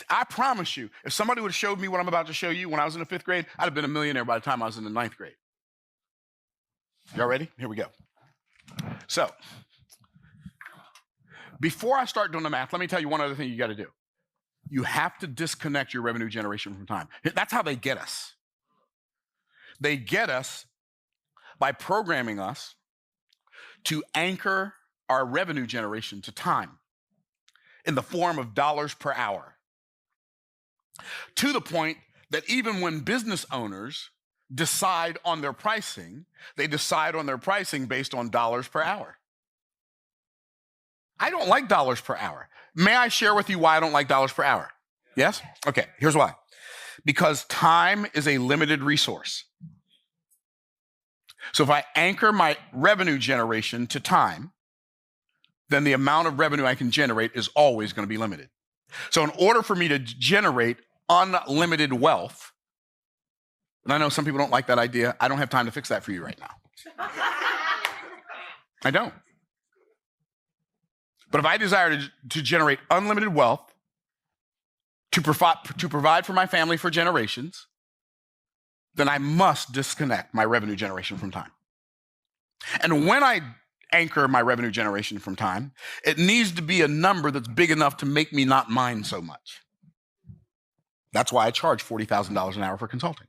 I promise you, if somebody would have showed me what I'm about to show you when I was in the 5th grade, I'd have been a millionaire by the time I was in the 9th grade. Y'all ready? Here we go. So, before I start doing the math, let me tell you one other thing you got to do. You have to disconnect your revenue generation from time. That's how they get us. They get us by programming us to anchor our revenue generation to time in the form of dollars per hour, to the point that even when business owners decide on their pricing, they decide on their pricing based on dollars per hour. I don't like dollars per hour. May I share with you why I don't like dollars per hour? Yes? Okay, here's why. Because time is a limited resource. So if I anchor my revenue generation to time, then the amount of revenue I can generate is always going to be limited. So in order for me to generate unlimited wealth, and I know some people don't like that idea, I don't have time to fix that for you right now. I don't. But if I desire to generate unlimited wealth, to provide for my family for generations, then I must disconnect my revenue generation from time. And when I anchor my revenue generation from time, it needs to be a number that's big enough to make me not mind so much. That's why I charge $40,000 an hour for consulting.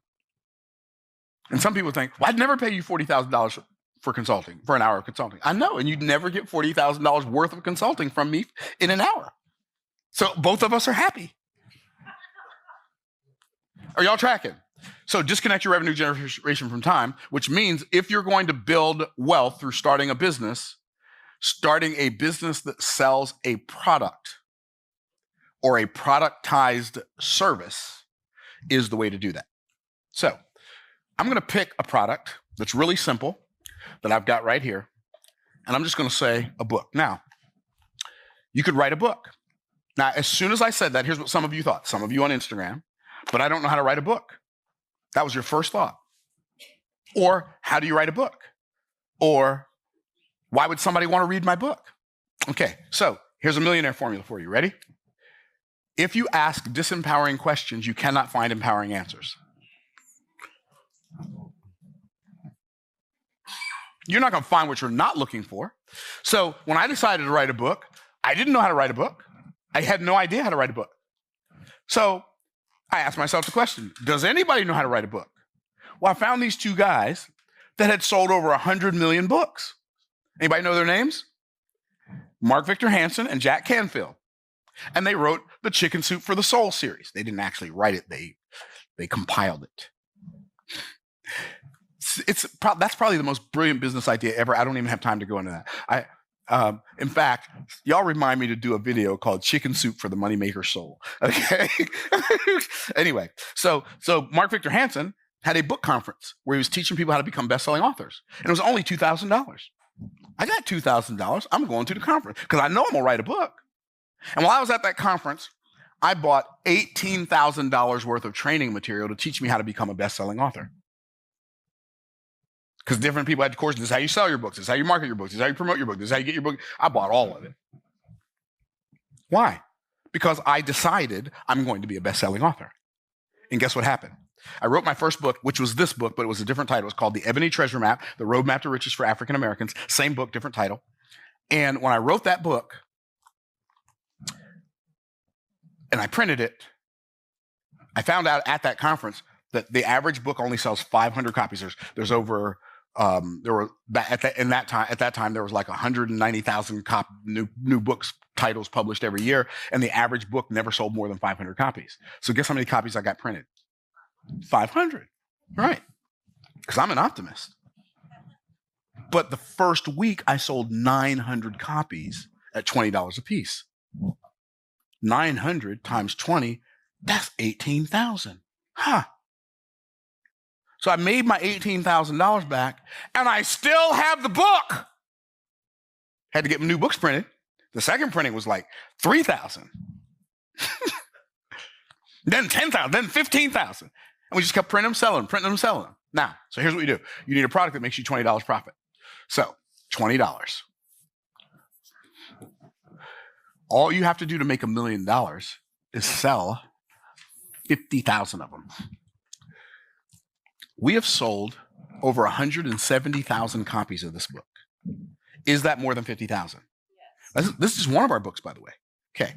And some people think, well, I'd never pay you $40,000 for consulting, for an hour of consulting. I know, and you'd never get $40,000 worth of consulting from me in an hour. So both of us are happy. Are y'all tracking? So disconnect your revenue generation from time, which means if you're going to build wealth through starting a business that sells a product or a productized service is the way to do that. So I'm going to pick a product that's really simple that I've got right here, and I'm just going to say a book. Now, you could write a book. Now, as soon as I said that, here's what some of you thought. Some of you on Instagram, but I don't know how to write a book. That was your first thought. Or how do you write a book? Or why would somebody want to read my book? Okay, so here's a millionaire formula for you. Ready? If you ask disempowering questions, you cannot find empowering answers. You're not going to find what you're not looking for. So when I decided to write a book, I didn't know how to write a book. I had no idea how to write a book. So I asked myself the question, does anybody know how to write a book? Well, I found these two guys that had sold over 100 million books. Anybody know their names? Mark Victor Hansen and Jack Canfield. And they wrote the Chicken Soup for the Soul series. They didn't actually write it. They compiled it. That's probably the most brilliant business idea ever. I don't even have time to go into that. In fact, y'all remind me to do a video called Chicken Soup for the Moneymaker Soul. Okay. Anyway, so Mark Victor Hansen had a book conference where he was teaching people how to become best-selling authors. And it was only $2,000. I got $2,000. I'm going to the conference because I know I'm going to write a book. And while I was at that conference, I bought $18,000 worth of training material to teach me how to become a best-selling author. Because different people had courses. This is how you sell your books. This is how you market your books. This is how you promote your book. This is how you get your book. I bought all of it. Why? Because I decided I'm going to be a best-selling author. And guess what happened? I wrote my first book, which was this book, but it was a different title. It was called The Ebony Treasure Map, The Roadmap to Riches for African Americans. Same book, different title. And when I wrote that book, and I printed it, I found out at that conference that the average book only sells 500 copies. There's over there were at that time there was like 190,000 new books titles published every year, and the average book never sold more than 500 copies. So guess how many copies I got printed? 500, right? Because I'm an optimist. But the first week I sold 900 copies at $20 a piece. 900 times 20, that's 18,000. Huh. So I made my $18,000 back, and I still have the book. Had to get new books printed. The second printing was like 3,000. Then 10,000, then 15,000. And we just kept printing them, selling them. Now, so here's what you do. You need a product that makes you $20 profit. So, $20. All you have to do to make $1 million is sell 50,000 of them. We have sold over 170,000 copies of this book. Is that more than 50,000? Yes. This is one of our books, by the way. Okay.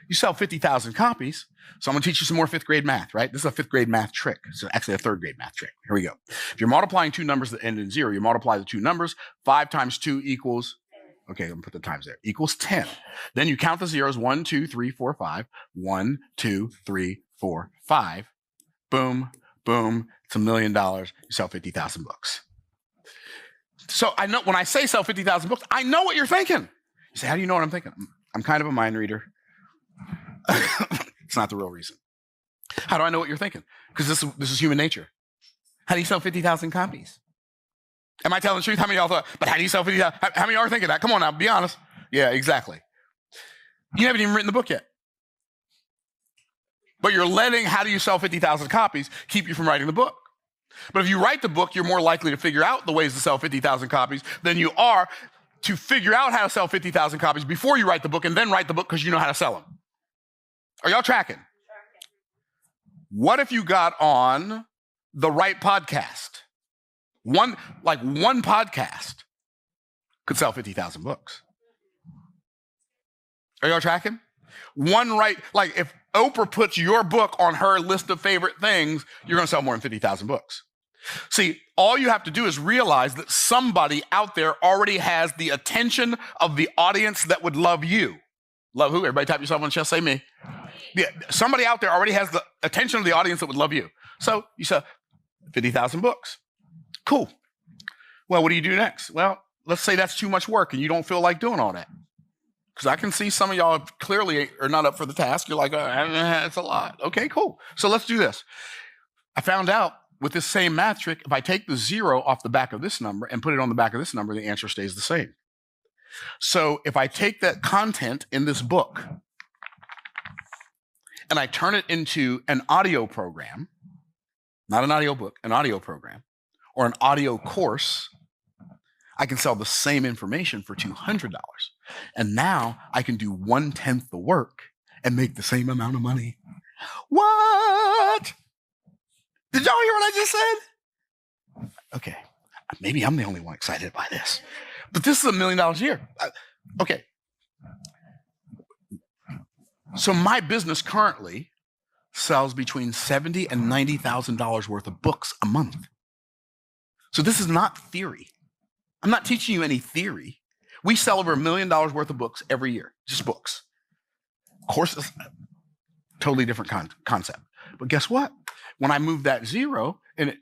You sell 50,000 copies, so I'm going to teach you some more fifth grade math, right? This is a fifth grade math trick. It's actually a third grade math trick. Here we go. If you're multiplying two numbers that end in 0, you multiply the two numbers. 5 times 2 equals, okay, let me put the times there, equals 10. Then you count the zeros, 1, 2, 3, 4, 5. 1, 2, 3, 4, 5. Boom, boom. It's $1 million. You sell 50,000 books. So I know when I say sell 50,000 books, I know what you're thinking. You say, how do you know what I'm thinking? I'm kind of a mind reader. It's not the real reason. How do I know what you're thinking? Because this is human nature. How do you sell 50,000 copies? Am I telling the truth? How many of y'all thought, but how do you sell 50,000? How many of y'all are thinking that? Come on now, be honest. Yeah, exactly. You haven't even written the book yet. But you're letting how do you sell 50,000 copies keep you from writing the book. But if you write the book, you're more likely to figure out the ways to sell 50,000 copies than you are to figure out how to sell 50,000 copies before you write the book and then write the book because you know how to sell them. Are y'all tracking? What if you got on the right podcast? One podcast could sell 50,000 books. Are y'all tracking? Like if Oprah puts your book on her list of favorite things, you're going to sell more than 50,000 books. See, all you have to do is realize that somebody out there already has the attention of the audience that would love you. Love who? Everybody tap yourself on the chest, say me. Yeah, somebody out there already has the attention of the audience that would love you. So you sell 50,000 books. Cool. Well, what do you do next? Well, let's say that's too much work and you don't feel like doing all that. Because I can see some of y'all clearly are not up for the task. You're like, it's a lot. Okay, cool. So let's do this. I found out with this same math trick, if I take the 0 off the back of this number and put it on the back of this number, the answer stays the same. So if I take that content in this book and I turn it into an audio program, not an audio book, an audio program, or an audio course, I can sell the same information for $200. And now I can do 1/10 the work and make the same amount of money. What? Did y'all hear what I just said? Okay, maybe I'm the only one excited by this. But this is $1 million a year. Okay. So my business currently sells between $70,000 and $90,000 worth of books a month. So this is not theory. I'm not teaching you any theory. We sell over $1 million worth of books every year, just books. Courses, totally different concept. But guess what? When I moved that 0 and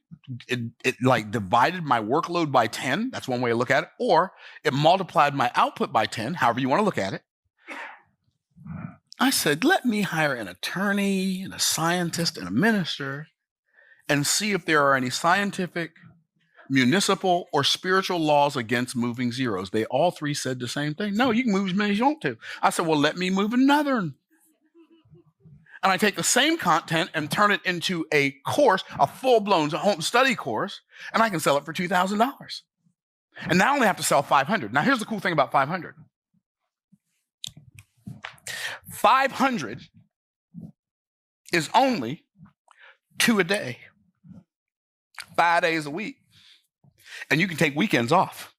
it like divided my workload by 10, that's one way to look at it, or it multiplied my output by 10, however you want to look at it. I said, let me hire an attorney and a scientist and a minister and see if there are any scientific, municipal, or spiritual laws against moving zeros. They all three said the same thing. No, you can move as many as you want to. I said, well, let me move another one. And I take the same content and turn it into a course, a full-blown home study course, and I can sell it for $2,000. And now I only have to sell 500. Now, here's the cool thing about 500. 500 is only 2 a day, 5 days a week. And you can take weekends off.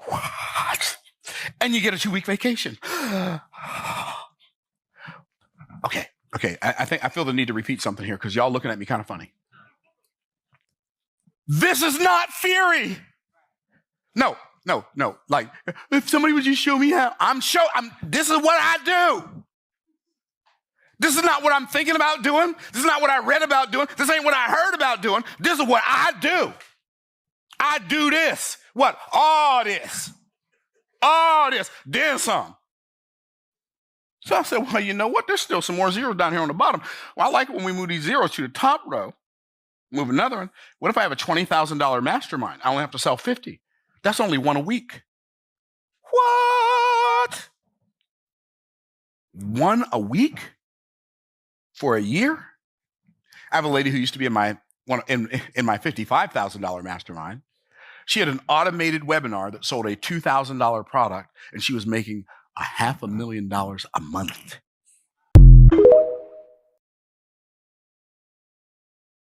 What? And you get a 2-week vacation. Okay. I feel the need to repeat something here because y'all looking at me kind of funny. This is not theory. No. Like, if somebody would just show me how, this is what I do. This is not what I'm thinking about doing. This is not what I read about doing. This ain't what I heard about doing. This is what I do. I do this. What? All this, then some. So I said, well, you know what? There's still some more zeros down here on the bottom. Well, I like it when we move these zeros to the top row. Move another one. What if I have a $20,000 mastermind? I only have to sell 50. That's only 1 a week. What? 1 a week for a year? I have a lady who used to be in my $55,000 mastermind. She had an automated webinar that sold a $2,000 product, and she was making $500,000 a month.